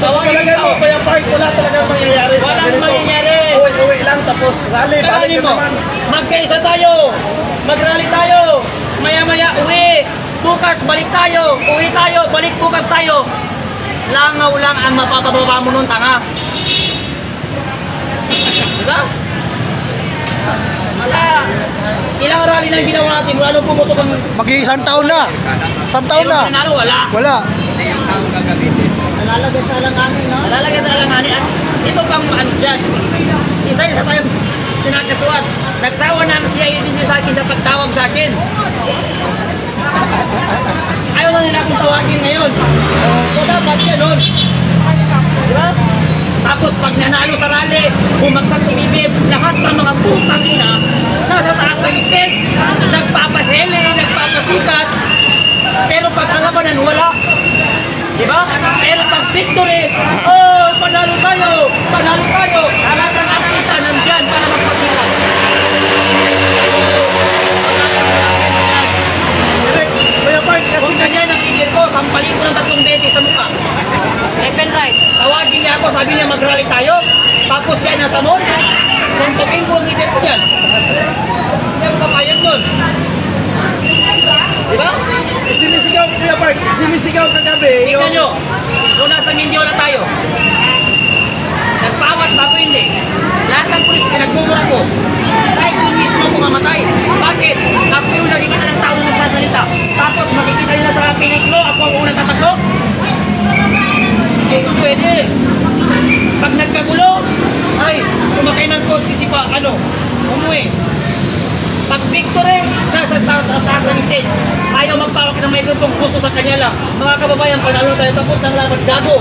So sa palagay mo, Kuya Park, wala talagang mangyayari sa ganito. Walang mangyayari. Uwi lang tapos rally, balik ka naman. Magkaisa tayo. Mag-rally tayo. Maya-maya uwi. Bukas balik tayo. Uwi tayo. Balik bukas tayo. Langaw lang ang mapapababa mo nun, tanga. Diba? Ilang rally lang ginawa natin, wala nung pumutok ang... Mag-iisang taon na. Isang taon na. Nanalo, wala. Wala. Nalalagay sa alanganin, no? Nalalagay sa alanganin at ito pang ano dyan. Isa tayong pinagkasuhan. Nagsawa na ang CID niya sa akin sa pagtawag sa akin. Ayaw na nila akong tawagin ngayon. So dapat yan nun. Diba? Tapos pag nanalo sa rally, bumagsak si BBM, lahat ng mga putang ina nasa taas ng stage, nagpapahele, nagpapasikat, pero pag sa labanan, wala. Diba? Pero pag victory, oh, panalo tayo, panalo tayo, lahat ng artista nandyan para magpasikat. Kuya Park, kasi Kung ganyan ang leader ko, sampalin ko ng 3 beses sa mukha. Left and right. Tawagin niya ako, sabi niya mag-rally tayo. Tapos siya nasa mall. Sensokin ko ang leader ko yan. Hindi ako papayag nun. Diba? sinisigaw, Kuya Park, sinisigaw kagabi. Tingnan nyo. Kung nasa Mindiola tayo. Nagpawat bago hindi. Lahat ng pulis pinagmumura ko. Kahit yun mismo ako mamatay. Bakit? Ako yung nakikita ng tao na nagsasalita. Tapos makikita nila sa peliklo, ako ang unang tatakbo. Hindi ko pwede. Pag nagkagulo, ay, sumakay ng kotse si pa, umuwi. Pag victory, nasa taas ng stage, ayaw magpawak ng microphone, gusto sa kanya lang. Mga kababayan, panalo tayo tapos ng laban, gago.